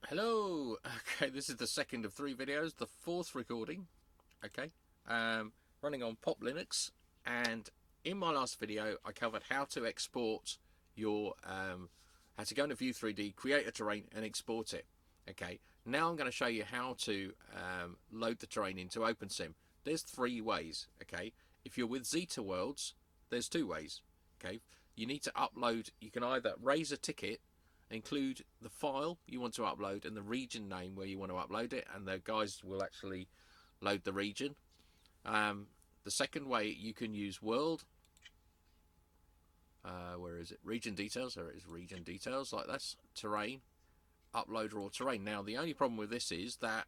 Hello. Okay, this is the second of 3 videos, the 4th recording. Okay, running on Pop Linux, and in my last video I covered how to export your how to go into Vue 3D, create a terrain and export it. Okay, now I'm going to show you how to load the terrain into OpenSim. There's 3 ways. Okay, if you're with Zeta Worlds, there's 2 ways. Okay, you need to upload. You can either raise a ticket, include the file you want to upload and the region name where you want to upload it, and the guys will actually load the region. The second way, you can use world, where is it, region details, there it is, region details, like this, terrain, upload raw terrain. Now the only problem with this is that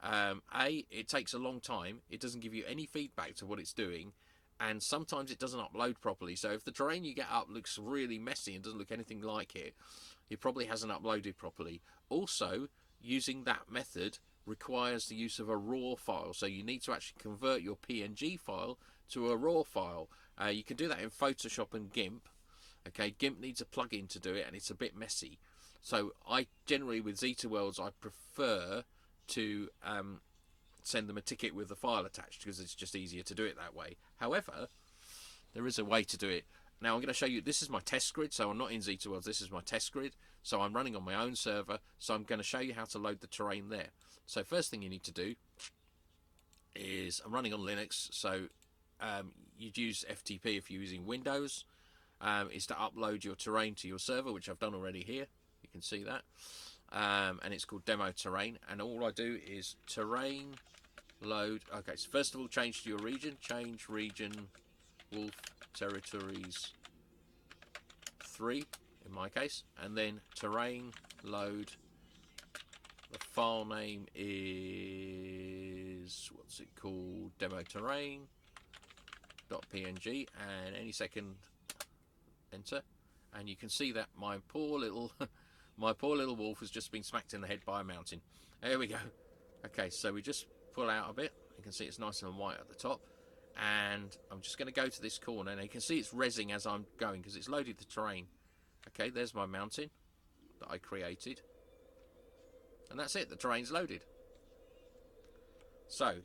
it takes a long time, it doesn't give you any feedback to what it's doing, and sometimes it doesn't upload properly. So if the terrain you get up looks really messy and doesn't look anything like it, it probably hasn't uploaded properly. Also, using that method requires the use of a raw file, so you need to actually convert your PNG file to a raw file. You can do that in Photoshop and GIMP. Okay, GIMP needs a plugin to do it, and it's a bit messy. So I generally, with Zeta Worlds, I prefer to send them a ticket with the file attached, because it's just easier to do it that way. However, there is a way to do it. Now I'm going to show you, this is my test grid, so I'm not in Zeta Worlds, this is my test grid, so I'm running on my own server, so I'm going to show you how to load the terrain there. So first thing you need to do is, I'm running on Linux, so you'd use FTP if you're using Windows, is to upload your terrain to your server, which I've done already here, you can see that, and it's called demo terrain, and all I do is terrain load. Okay, so first of all, change to your region, change region Wolf Territories 3 in my case, and then terrain load. The file name is, what's it called, demo terrain .png, and any second enter, and you can see that my poor little my poor little wolf has just been smacked in the head by a mountain. There we go. Okay, so we just pull out a bit, you can see it's nice and white at the top, and I'm just going to go to this corner, and you can see it's rezzing as I'm going because it's loaded the terrain. Okay, there's my mountain that I created, and that's it, the terrain's loaded. So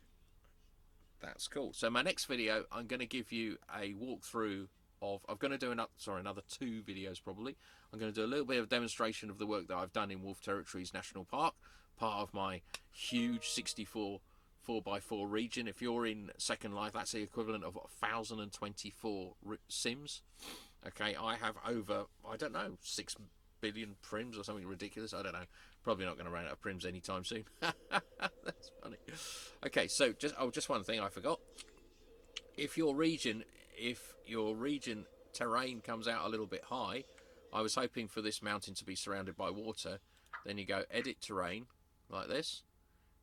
that's cool. So my next video, I'm going to give you a walkthrough of, I'm going to do another 2 videos probably. I'm going to do a little bit of demonstration of the work that I've done in Wolf Territories National Park, part of my huge 64 4x4 region. If you're in Second Life, that's the equivalent of 1,024 sims. Okay, I have over, I don't know, 6 billion prims or something ridiculous. I don't know. Probably not going to run out of prims anytime soon. That's funny. Okay, so just one thing I forgot. If your region terrain comes out a little bit high, I was hoping for this mountain to be surrounded by water. Then you go edit terrain like this.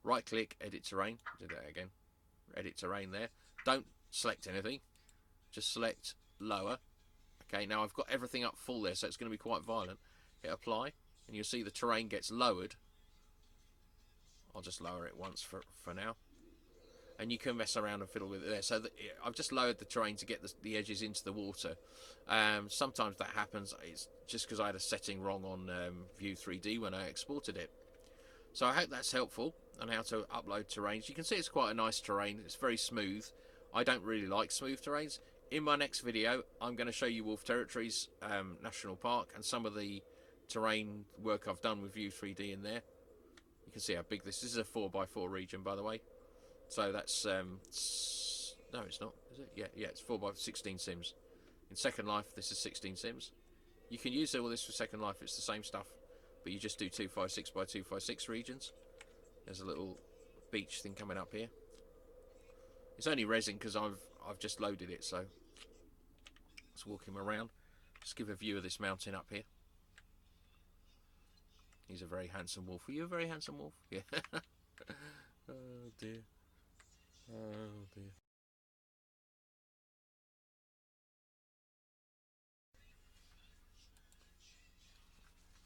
Right click, edit terrain. Do that again. Edit terrain there. Don't select anything. Just select lower. Okay, now I've got everything up full there, so it's going to be quite violent. Hit apply, and you'll see the terrain gets lowered. I'll just lower it once for now. And you can mess around and fiddle with it there. So I've just lowered the terrain to get the edges into the water. Sometimes that happens. It's just because I had a setting wrong on Vue 3D when I exported it. So I hope that's helpful on how to upload terrains. You can see it's quite a nice terrain. It's very smooth. I don't really like smooth terrains. In my next video, I'm going to show you Wolf Territories National Park and some of the terrain work I've done with Vue 3D in there. You can see how big this is. This is a 4x4 region, by the way. So that's no, it's not, is it? Yeah, it's 4x16 sims. In Second Life, this is 16 sims. You can use all this for Second Life. It's the same stuff, but you just do 256 by 256 regions. There's a little beach thing coming up here. It's only resin because I've just loaded it, so let's walk him around. Just give a view of this mountain up here. He's a very handsome wolf. Are you a very handsome wolf? Yeah.